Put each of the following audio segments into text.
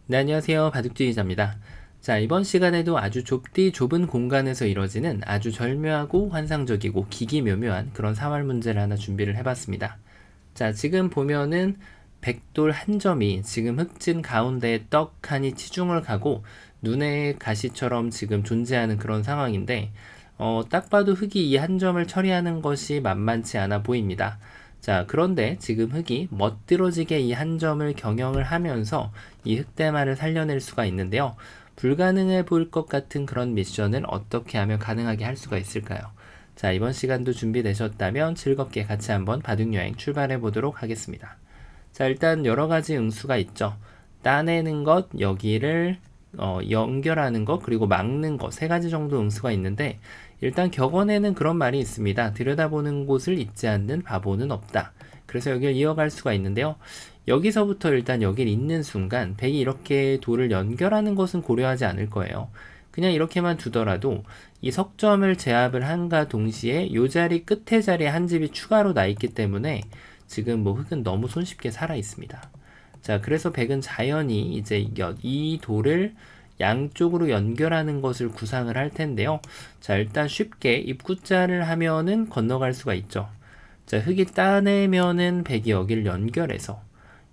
네, 안녕하세요. 바둑주의자입니다. 자, 이번 시간에도 아주 좁은 공간에서 이뤄지는 아주 절묘하고 환상적이고 기기묘묘한 그런 사활 문제를 하나 준비를 해봤습니다. 자, 지금 보면은 백돌 한 점이 지금 흑진 가운데에 떡하니 치중을 가고 눈의 가시처럼 지금 존재하는 그런 상황인데, 딱 봐도 흑이 이 한 점을 처리하는 것이 만만치 않아 보입니다. 자, 그런데 지금 흑이 멋들어지게 이 한 점을 경영을 하면서 이 흑대마를 살려낼 수가 있는데요. 불가능해 보일 것 같은 그런 미션을 어떻게 하면 가능하게 할 수가 있을까요? 자, 이번 시간도 준비되셨다면 즐겁게 같이 한번 바둑여행 출발해 보도록 하겠습니다. 자, 일단 여러 가지 응수가 있죠. 따내는 것, 여기를 연결하는 것, 그리고 막는 것, 세 가지 정도 응수가 있는데, 일단 격언에는 그런 말이 있습니다. 들여다보는 곳을 잊지 않는 바보는 없다. 그래서 여기를 이어갈 수가 있는데요. 여기서부터 일단 여길 잇는 순간 백이 이렇게 돌을 연결하는 것은 고려하지 않을 거예요. 그냥 이렇게만 두더라도 이 석점을 제압을 한가 동시에 이 자리 끝에 자리에 한 집이 추가로 나 있기 때문에 지금 뭐 흑은 너무 손쉽게 살아 있습니다. 자, 그래서 백은 자연히 이제 이 돌을 양쪽으로 연결하는 것을 구상을 할 텐데요. 자, 일단 쉽게 입구자를 하면은 건너갈 수가 있죠. 자, 흑이 따내면은 백이 여기를 연결해서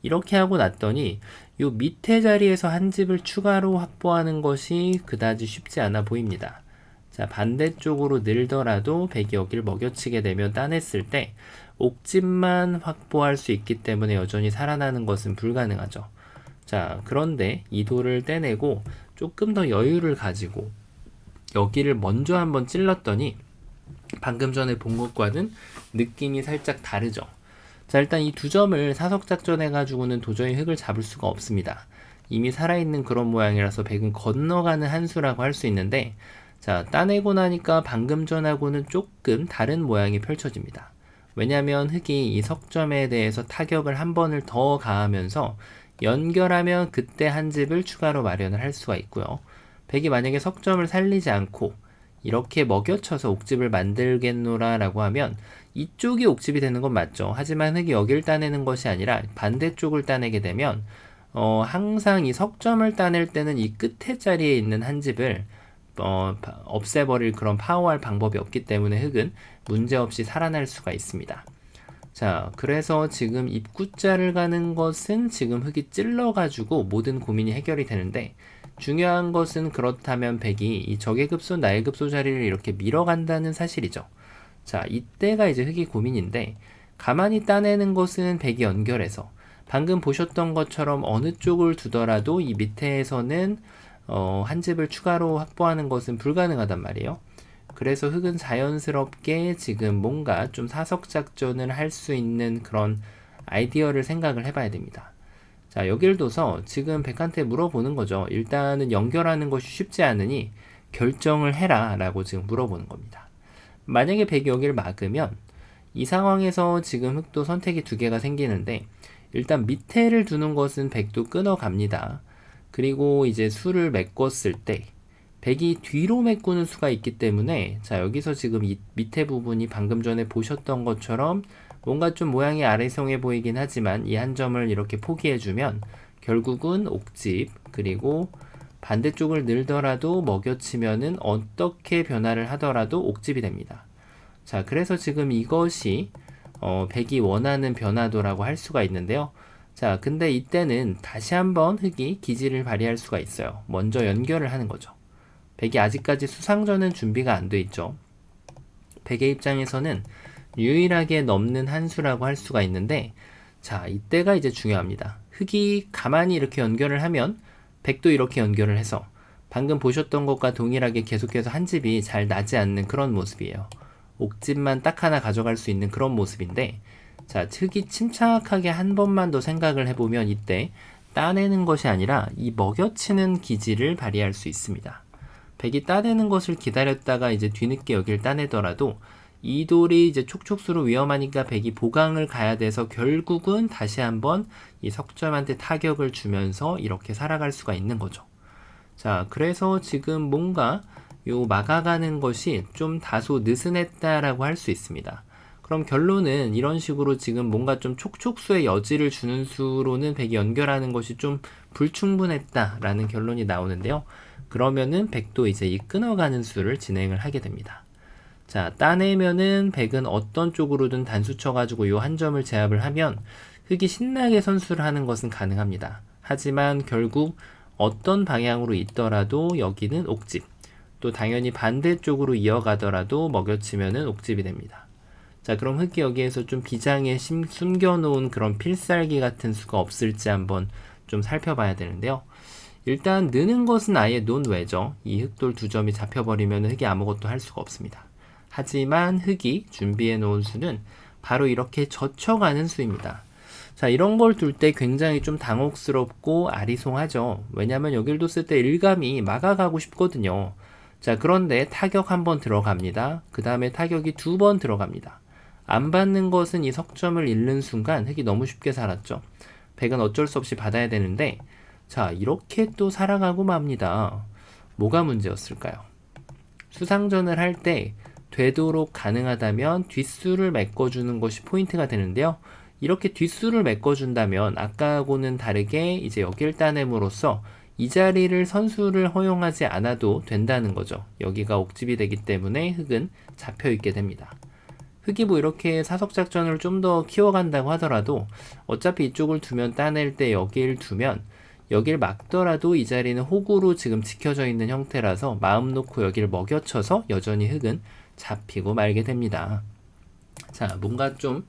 이렇게 하고 났더니 요 밑에 자리에서 한 집을 추가로 확보하는 것이 그다지 쉽지 않아 보입니다. 자, 반대쪽으로 늘더라도 백이 여기를 먹여치게 되면 따냈을 때 옥집만 확보할 수 있기 때문에 여전히 살아나는 것은 불가능하죠. 자, 그런데 이 돌을 떼내고 조금 더 여유를 가지고 여기를 먼저 한번 찔렀더니 방금 전에 본 것과는 느낌이 살짝 다르죠. 자, 일단 이 두 점을 사석작전 해가지고는 도저히 흑을 잡을 수가 없습니다. 이미 살아있는 그런 모양이라서 백은 건너가는 한 수라고 할 수 있는데, 자, 따내고 나니까 방금 전하고는 조금 다른 모양이 펼쳐집니다. 왜냐하면 흑이 이 석점에 대해서 타격을 한 번을 더 가하면서 연결하면 그때 한 집을 추가로 마련을 할 수가 있고요. 백이 만약에 석점을 살리지 않고 이렇게 먹여쳐서 옥집을 만들겠노라 라고 하면 이쪽이 옥집이 되는 건 맞죠. 하지만 흑이 여기를 따내는 것이 아니라 반대쪽을 따내게 되면 항상 이 석점을 따낼 때는 이 끝에 자리에 있는 한 집을 없애버릴 그런 파워할 방법이 없기 때문에 흑은 문제없이 살아날 수가 있습니다. 자, 그래서 지금 입구자를 가는 것은 지금 흑이 찔러가지고 모든 고민이 해결이 되는데, 중요한 것은 그렇다면 백이 이 적의 급소, 나의 급소 자리를 이렇게 밀어간다는 사실이죠. 자, 이때가 이제 흑이 고민인데, 가만히 따내는 것은 백이 연결해서 방금 보셨던 것처럼 어느 쪽을 두더라도 이 밑에서는 한 집을 추가로 확보하는 것은 불가능하단 말이에요. 그래서 흑은 자연스럽게 지금 뭔가 좀 사석작전을 할 수 있는 그런 아이디어를 생각을 해봐야 됩니다. 자, 여길 둬서 지금 백한테 물어보는 거죠. 일단은 연결하는 것이 쉽지 않으니 결정을 해라 라고 지금 물어보는 겁니다. 만약에 백이 여기를 막으면 이 상황에서 지금 흑도 선택이 두 개가 생기는데, 일단 밑에를 두는 것은 백도 끊어갑니다. 그리고 이제 수를 메꿨을 때 백이 뒤로 메꾸는 수가 있기 때문에, 자, 여기서 지금 이 밑에 부분이 방금 전에 보셨던 것처럼 뭔가 좀 모양이 아래성해 보이긴 하지만 이 한 점을 이렇게 포기해주면 결국은 옥집, 그리고 반대쪽을 늘더라도 먹여치면은 어떻게 변화를 하더라도 옥집이 됩니다. 자, 그래서 지금 이것이 백이 원하는 변화도라고 할 수가 있는데요. 자, 근데 이때는 다시 한번 흑이 기지를 발휘할 수가 있어요. 먼저 연결을 하는 거죠. 백이 아직까지 수상전은 준비가 안 돼 있죠. 백의 입장에서는 유일하게 넘는 한 수라고 할 수가 있는데, 자, 이때가 이제 중요합니다. 흑이 가만히 이렇게 연결을 하면 백도 이렇게 연결을 해서 방금 보셨던 것과 동일하게 계속해서 한 집이 잘 나지 않는 그런 모습이에요. 옥집만 딱 하나 가져갈 수 있는 그런 모습인데, 자, 흑이 침착하게 한 번만 더 생각을 해보면 이때 따내는 것이 아니라 이 먹여치는 기지를 발휘할 수 있습니다. 백이 따내는 것을 기다렸다가 이제 뒤늦게 여길 따내더라도 이 돌이 이제 촉촉수로 위험하니까 백이 보강을 가야 돼서 결국은 다시 한번 이 석점한테 타격을 주면서 이렇게 살아갈 수가 있는 거죠. 자, 그래서 지금 뭔가 요 막아가는 것이 좀 다소 느슨했다라고 할 수 있습니다. 그럼 결론은 이런 식으로 지금 뭔가 좀 촉촉수의 여지를 주는 수로는 백이 연결하는 것이 좀 불충분했다라는 결론이 나오는데요. 그러면은 백도 이제 이 끊어가는 수를 진행을 하게 됩니다. 자, 따내면은 백은 어떤 쪽으로든 단수 쳐가지고 요 한 점을 제압을 하면 흑이 신나게 선수를 하는 것은 가능합니다. 하지만 결국 어떤 방향으로 있더라도 여기는 옥집, 또 당연히 반대쪽으로 이어가더라도 먹여치면은 옥집이 됩니다. 자, 그럼 흑이 여기에서 좀 비장에 숨겨놓은 그런 필살기 같은 수가 없을지 한번 좀 살펴봐야 되는데요. 일단 느는 것은 아예 논외죠. 이 흑돌 두 점이 잡혀버리면 흑이 아무것도 할 수가 없습니다. 하지만 흑이 준비해 놓은 수는 바로 이렇게 젖혀가는 수입니다. 자, 이런 걸 둘 때 굉장히 좀 당혹스럽고 아리송하죠. 왜냐면 여길 뒀을 때 일감이 막아가고 싶거든요. 자, 그런데 타격 한 번 들어갑니다. 그 다음에 타격이 두 번 들어갑니다. 안 받는 것은 이 석점을 잃는 순간 흑이 너무 쉽게 살았죠. 백은 어쩔 수 없이 받아야 되는데, 자, 이렇게 또 살아가고 맙니다. 뭐가 문제였을까요? 수상전을 할 때 되도록 가능하다면 뒷수를 메꿔주는 것이 포인트가 되는데요. 이렇게 뒷수를 메꿔준다면 아까하고는 다르게 이제 여길 따냄으로써 이 자리를 선수를 허용하지 않아도 된다는 거죠. 여기가 옥집이 되기 때문에 흑은 잡혀있게 됩니다. 흑이 뭐 이렇게 사석작전을 좀 더 키워간다고 하더라도 어차피 이쪽을 두면 따낼 때 여길 두면 여길 막더라도 이 자리는 호구로 지금 지켜져 있는 형태라서 마음 놓고 여길 먹여쳐서 여전히 흑은 잡히고 말게 됩니다. 자, 뭔가 좀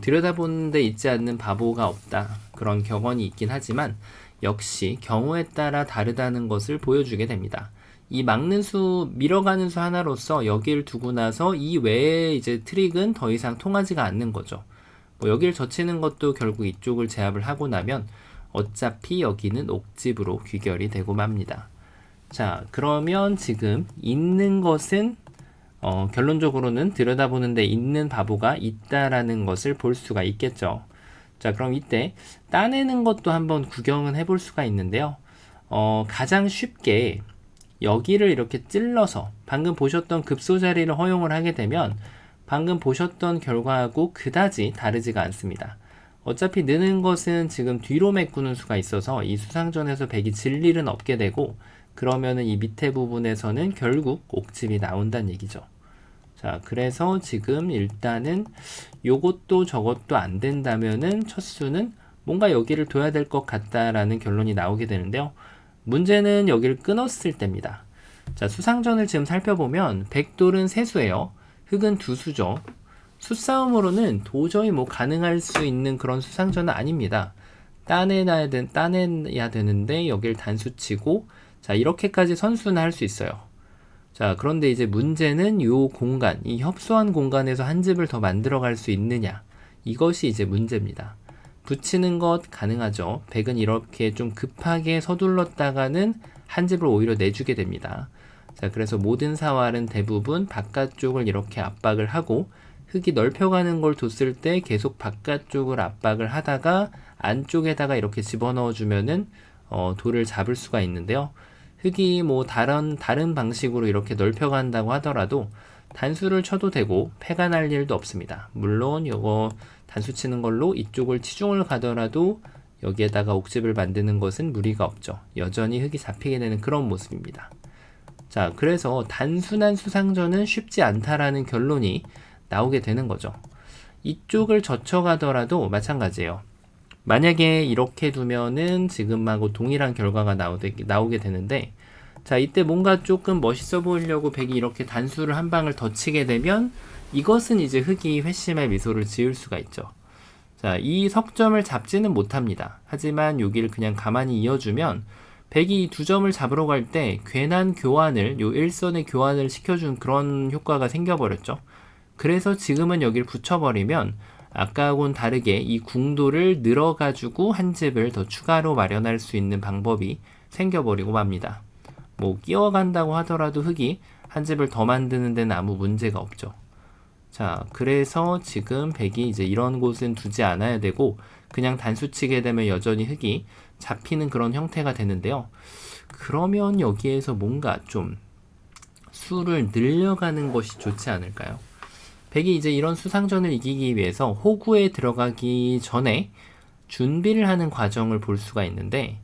들여다보는 데 있지 않는 바보가 없다, 그런 격언이 있긴 하지만 역시 경우에 따라 다르다는 것을 보여주게 됩니다. 이 막는 수, 밀어가는 수 하나로서 여기를 두고 나서 이 외에 이제 트릭은 더 이상 통하지가 않는 거죠. 뭐 여기를 젖히는 것도 결국 이쪽을 제압을 하고 나면 어차피 여기는 옥집으로 귀결이 되고 맙니다. 자, 그러면 지금 있는 것은 결론적으로는 들여다보는데 있는 바보가 있다라는 것을 볼 수가 있겠죠. 자, 그럼 이때 따내는 것도 한번 구경은 해볼 수가 있는데요. 가장 쉽게 여기를 이렇게 찔러서 방금 보셨던 급소 자리를 허용을 하게 되면 방금 보셨던 결과하고 그다지 다르지가 않습니다. 어차피 느는 것은 지금 뒤로 메꾸는 수가 있어서 이 수상전에서 백이 질 일은 없게 되고, 그러면은 이 밑에 부분에서는 결국 옥집이 나온다는 얘기죠. 자, 그래서 지금 일단은 요것도 저것도 안 된다면은 첫 수는 뭔가 여기를 둬야 될 것 같다라는 결론이 나오게 되는데요. 문제는 여기를 끊었을 때입니다. 자, 수상전을 지금 살펴보면 백돌은 세 수예요. 흑은 두 수죠. 수싸움으로는 도저히 뭐 가능할 수 있는 그런 수상전은 아닙니다. 따내야 되는데 여길 단수치고, 자, 이렇게까지 선수는 할 수 있어요. 자, 그런데 이제 문제는 요 공간, 이 협소한 공간에서 한 집을 더 만들어 갈 수 있느냐, 이것이 이제 문제입니다. 붙이는 것 가능하죠. 백은 이렇게 좀 급하게 서둘렀다가는 한 집을 오히려 내주게 됩니다. 자, 그래서 모든 사활은 대부분 바깥쪽을 이렇게 압박을 하고, 흑이 넓혀가는 걸 뒀을 때 계속 바깥쪽을 압박을 하다가 안쪽에다가 이렇게 집어넣어 주면은 돌을 잡을 수가 있는데요. 흑이 뭐 다른 방식으로 이렇게 넓혀간다고 하더라도 단수를 쳐도 되고 패가 날 일도 없습니다. 물론 요거 단수 치는 걸로 이쪽을 치중을 가더라도 여기에다가 옥집을 만드는 것은 무리가 없죠. 여전히 흑이 잡히게 되는 그런 모습입니다. 자, 그래서 단순한 수상전은 쉽지 않다라는 결론이 나오게 되는 거죠. 이쪽을 젖혀가더라도 마찬가지예요. 만약에 이렇게 두면은 지금하고 동일한 결과가 나오게 되는데, 자, 이때 뭔가 조금 멋있어 보이려고 백이 이렇게 단수를 한 방을 더 치게 되면 이것은 이제 흑이 회심의 미소를 지을 수가 있죠. 자, 이 석점을 잡지는 못합니다. 하지만 여기를 그냥 가만히 이어주면 백이 이 두 점을 잡으러 갈 때 괜한 교환을, 요 일선의 교환을 시켜준 그런 효과가 생겨버렸죠. 그래서 지금은 여기를 붙여버리면 아까하고는 다르게 이 궁도를 늘어가지고 한 집을 더 추가로 마련할 수 있는 방법이 생겨버리고 맙니다. 뭐 끼워간다고 하더라도 흑이 한 집을 더 만드는 데는 아무 문제가 없죠. 자, 그래서 지금 백이 이제 이런 곳은 두지 않아야 되고 그냥 단수 치게 되면 여전히 흑이 잡히는 그런 형태가 되는데요. 그러면 여기에서 뭔가 좀 수를 늘려가는 것이 좋지 않을까요? 백이 이제 이런 수상전을 이기기 위해서 호구에 들어가기 전에 준비를 하는 과정을 볼 수가 있는데,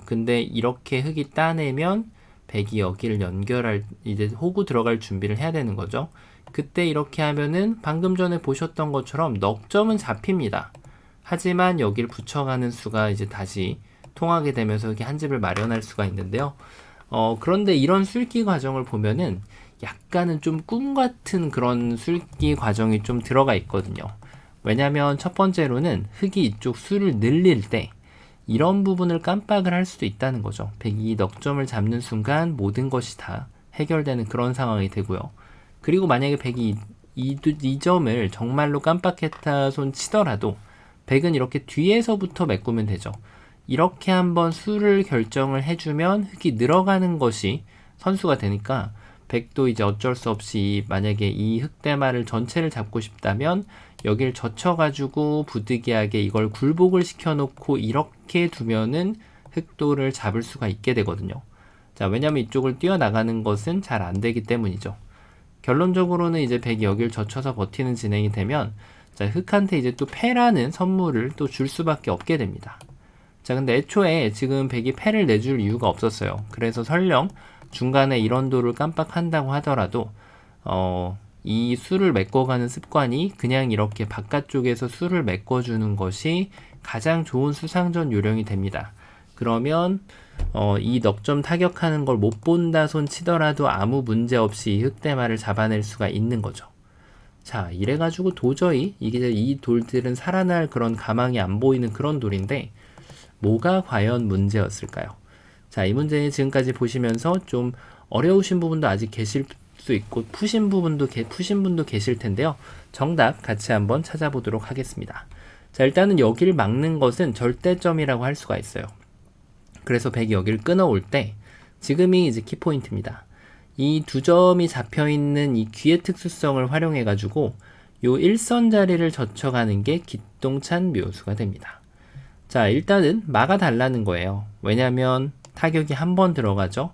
근데 이렇게 흙이 따내면 백이 여기를 이제 호구 들어갈 준비를 해야 되는 거죠. 그때 이렇게 하면은 방금 전에 보셨던 것처럼 넉점은 잡힙니다. 하지만 여기를 붙여가는 수가 이제 다시 통하게 되면서 이렇게 한 집을 마련할 수가 있는데요. 그런데 이런 술기 과정을 보면은 약간은 좀 꿈 같은 그런 술기 과정이 좀 들어가 있거든요. 왜냐면 첫 번째로는 흙이 이쪽 수를 늘릴 때 이런 부분을 깜빡을 할 수도 있다는 거죠. 백이 넉점을 잡는 순간 모든 것이 다 해결되는 그런 상황이 되고요. 그리고 만약에 백이 이 점을 정말로 깜빡했다 손 치더라도 백은 이렇게 뒤에서부터 메꾸면 되죠. 이렇게 한번 수를 결정을 해주면 흙이 늘어가는 것이 선수가 되니까 백도 이제 어쩔 수 없이 만약에 이 흙대마를 전체를 잡고 싶다면 여길 젖혀가지고 부득이하게 이걸 굴복을 시켜놓고 이렇게 두면은 흙도를 잡을 수가 있게 되거든요. 자, 왜냐면 이쪽을 뛰어나가는 것은 잘 안 되기 때문이죠. 결론적으로는 이제 백이 여길 젖혀서 버티는 진행이 되면 자, 흙한테 이제 또 패라는 선물을 또 줄 수밖에 없게 됩니다. 자, 근데 애초에 지금 백이 패를 내줄 이유가 없었어요. 그래서 설령 중간에 이런 도를 깜빡한다고 하더라도 이 수를 메꿔가는 습관이 그냥 이렇게 바깥쪽에서 수를 메꿔주는 것이 가장 좋은 수상전 요령이 됩니다. 그러면 이 넉점 타격하는 걸 못 본다 손 치더라도 아무 문제 없이 이 흑대마를 잡아낼 수가 있는 거죠. 자, 이래가지고 도저히 이 돌들은 살아날 그런 가망이 안 보이는 그런 돌인데 뭐가 과연 문제였을까요? 자, 이 문제 지금까지 보시면서 좀 어려우신 부분도 아직 계실 수 있고 푸신 분도 계실 텐데요. 정답 같이 한번 찾아보도록 하겠습니다. 자, 일단은 여기를 막는 것은 절대점이라고 할 수가 있어요. 그래서 백이 여기를 끊어올 때 지금이 이제 키포인트입니다. 이 두 점이 잡혀있는 이 귀의 특수성을 활용해가지고 요 일선 자리를 젖혀가는 게 기똥찬 묘수가 됩니다. 자, 일단은 막아달라는 거예요. 왜냐면 타격이 한 번 들어가죠.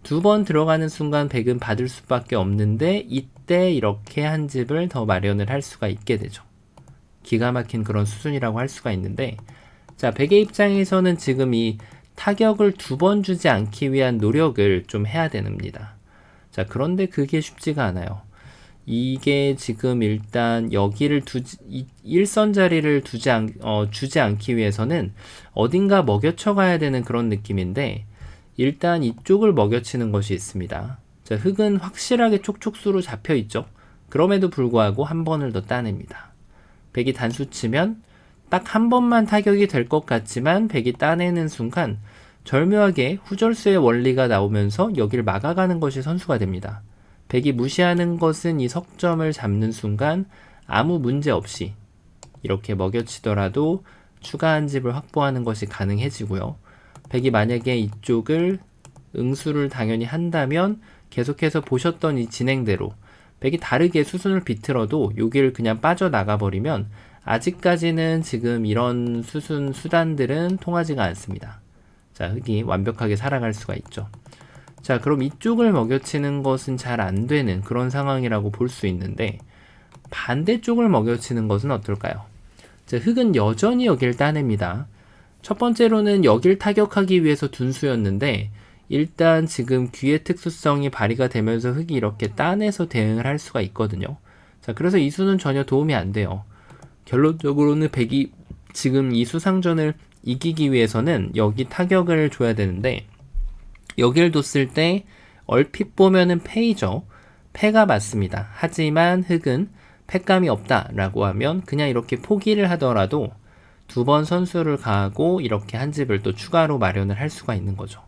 두 번 들어가는 순간 백은 받을 수밖에 없는데 이때 이렇게 한 집을 더 마련을 할 수가 있게 되죠. 기가 막힌 그런 수순이라고 할 수가 있는데 자, 백의 입장에서는 지금 이 타격을 두 번 주지 않기 위한 노력을 좀 해야 됩니다. 자, 그런데 그게 쉽지가 않아요. 이게 지금 일단 여기를 일선 자리를 주지 않기 위해서는 어딘가 먹여쳐 가야 되는 그런 느낌인데 일단 이쪽을 먹여치는 것이 있습니다. 자, 흙은 확실하게 촉촉수로 잡혀 있죠. 그럼에도 불구하고 한 번을 더 따냅니다. 백이 단수 치면 딱 한 번만 타격이 될 것 같지만 백이 따내는 순간 절묘하게 후절수의 원리가 나오면서 여기를 막아가는 것이 선수가 됩니다. 백이 무시하는 것은 이 석점을 잡는 순간 아무 문제 없이 이렇게 먹여치더라도 추가 한 집을 확보하는 것이 가능해지고요. 백이 만약에 이쪽을 응수를 당연히 한다면 계속해서 보셨던 이 진행대로 백이 다르게 수순을 비틀어도 여기를 그냥 빠져나가 버리면 아직까지는 지금 이런 수단들은 통하지가 않습니다. 자, 흙이 완벽하게 살아갈 수가 있죠. 자, 그럼 이쪽을 먹여치는 것은 잘 안 되는 그런 상황이라고 볼 수 있는데 반대쪽을 먹여치는 것은 어떨까요? 자, 흙은 여전히 여기를 따냅니다. 첫 번째로는 여길 타격하기 위해서 둔 수였는데 일단 지금 귀의 특수성이 발휘가 되면서 흙이 이렇게 따내서 대응을 할 수가 있거든요. 자, 그래서 이 수는 전혀 도움이 안 돼요. 결론적으로는 백이 지금 이 수상전을 이기기 위해서는 여기 타격을 줘야 되는데 여길 뒀을 때 얼핏 보면은 패이죠. 패가 맞습니다. 하지만 흙은 패감이 없다라고 하면 그냥 이렇게 포기를 하더라도 두 번 선수를 가하고 이렇게 한 집을 또 추가로 마련을 할 수가 있는 거죠.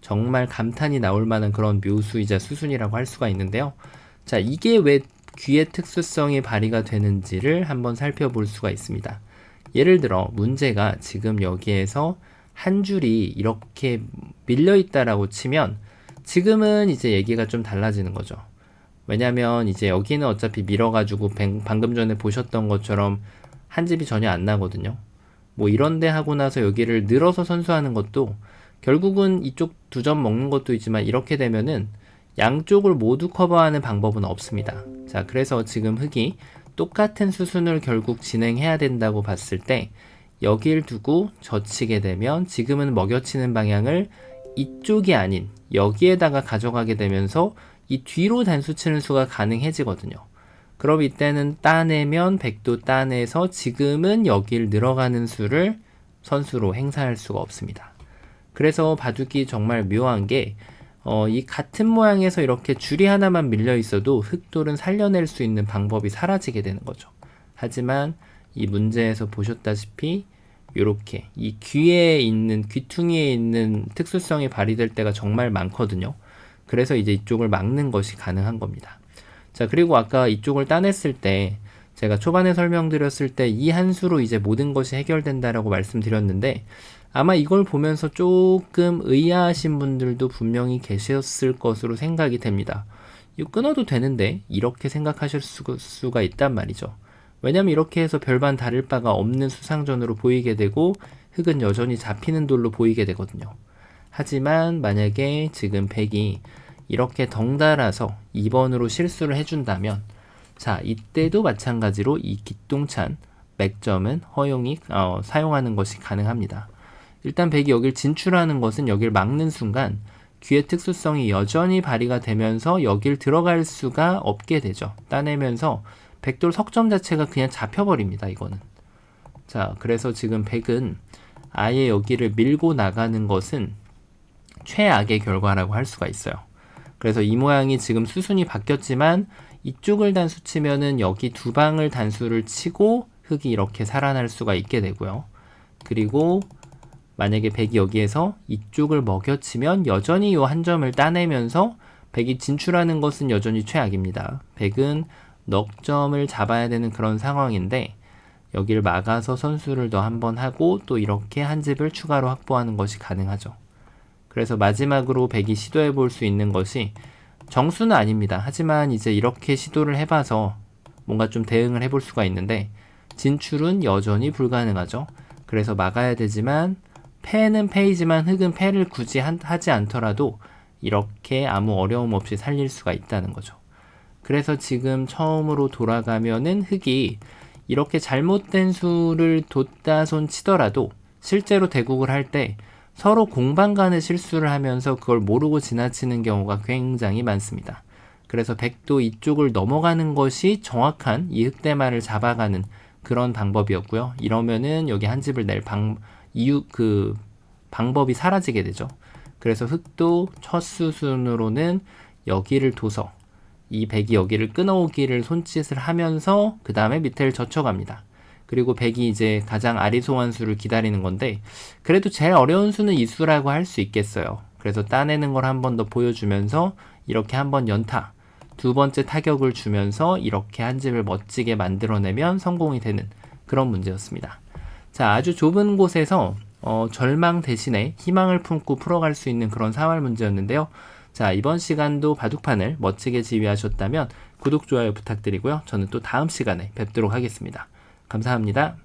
정말 감탄이 나올 만한 그런 묘수이자 수순이라고 할 수가 있는데요. 자, 이게 왜 귀의 특수성이 발휘가 되는지를 한번 살펴볼 수가 있습니다. 예를 들어 문제가 지금 여기에서 한 줄이 이렇게 밀려 있다라고 치면 지금은 이제 얘기가 좀 달라지는 거죠. 왜냐면 이제 여기는 어차피 밀어가지고 방금 전에 보셨던 것처럼 한 집이 전혀 안 나거든요. 뭐 이런데 하고 나서 여기를 늘어서 선수하는 것도 결국은 이쪽 두 점 먹는 것도 있지만 이렇게 되면은 양쪽을 모두 커버하는 방법은 없습니다. 자, 그래서 지금 흙이 똑같은 수순을 결국 진행해야 된다고 봤을 때 여길 두고 젖히게 되면 지금은 먹여치는 방향을 이쪽이 아닌 여기에다가 가져가게 되면서 이 뒤로 단수 치는 수가 가능해지거든요. 그럼 이때는 따내면 100도 따내서 지금은 여길 늘어가는 수를 선수로 행사할 수가 없습니다. 그래서 바둑이 정말 묘한 게 이 같은 모양에서 이렇게 줄이 하나만 밀려 있어도 흑돌은 살려낼 수 있는 방법이 사라지게 되는 거죠. 하지만 이 문제에서 보셨다시피 이렇게 이 귀에 있는 귀퉁이에 있는 특수성이 발휘될 때가 정말 많거든요. 그래서 이제 이쪽을 막는 것이 가능한 겁니다. 자, 그리고 아까 이쪽을 따냈을 때 제가 초반에 설명드렸을 때 이 한 수로 이제 모든 것이 해결된다라고 말씀드렸는데 아마 이걸 보면서 조금 의아하신 분들도 분명히 계셨을 것으로 생각이 됩니다. 이거 끊어도 되는데 이렇게 생각하실 수가 있단 말이죠. 왜냐면 이렇게 해서 별반 다를 바가 없는 수상전으로 보이게 되고 흙은 여전히 잡히는 돌로 보이게 되거든요. 하지만 만약에 지금 백이 이렇게 덩달아서 2번으로 실수를 해준다면 자, 이때도 마찬가지로 이 기똥찬 맥점은 사용하는 것이 가능합니다. 일단 백이 여길 진출하는 것은 여길 막는 순간 귀의 특수성이 여전히 발휘가 되면서 여길 들어갈 수가 없게 되죠. 따내면서 백돌 석점 자체가 그냥 잡혀버립니다. 이거는. 자, 그래서 지금 백은 아예 여기를 밀고 나가는 것은 최악의 결과라고 할 수가 있어요. 그래서 이 모양이 지금 수순이 바뀌었지만 이쪽을 단수 치면은 여기 두 방을 단수를 치고 흙이 이렇게 살아날 수가 있게 되고요. 그리고 만약에 백이 여기에서 이쪽을 먹여치면 여전히 이 한 점을 따내면서 백이 진출하는 것은 여전히 최악입니다. 백은 넉점을 잡아야 되는 그런 상황인데 여기를 막아서 선수를 더 한 번 하고 또 이렇게 한 집을 추가로 확보하는 것이 가능하죠. 그래서 마지막으로 백이 시도해 볼 수 있는 것이 정수는 아닙니다. 하지만 이제 이렇게 시도를 해봐서 뭔가 좀 대응을 해볼 수가 있는데 진출은 여전히 불가능하죠. 그래서 막아야 되지만 패는 패이지만 흙은 패를 굳이 하지 않더라도 이렇게 아무 어려움 없이 살릴 수가 있다는 거죠. 그래서 지금 처음으로 돌아가면은 흙이 이렇게 잘못된 수를 돋다손 치더라도 실제로 대국을 할 때 서로 공방 간의 실수를 하면서 그걸 모르고 지나치는 경우가 굉장히 많습니다. 그래서 백도 이쪽을 넘어가는 것이 정확한 이 흑대마를 잡아가는 그런 방법이었고요. 이러면은 여기 한 집을 낼 방법이 사라지게 되죠. 그래서 흑도 첫 수순으로는 여기를 둬서 이 백이 여기를 끊어오기를 손짓을 하면서 그 다음에 밑에를 젖혀갑니다. 그리고 백이 이제 가장 아리송한 수를 기다리는 건데 그래도 제일 어려운 수는 이 수라고 할 수 있겠어요. 그래서 따내는 걸 한 번 더 보여주면서 이렇게 한번 연타, 두 번째 타격을 주면서 이렇게 한 집을 멋지게 만들어내면 성공이 되는 그런 문제였습니다. 자, 아주 좁은 곳에서 절망 대신에 희망을 품고 풀어갈 수 있는 그런 사활 문제였는데요. 자, 이번 시간도 바둑판을 멋지게 지휘하셨다면 구독, 좋아요 부탁드리고요. 저는 또 다음 시간에 뵙도록 하겠습니다. 감사합니다.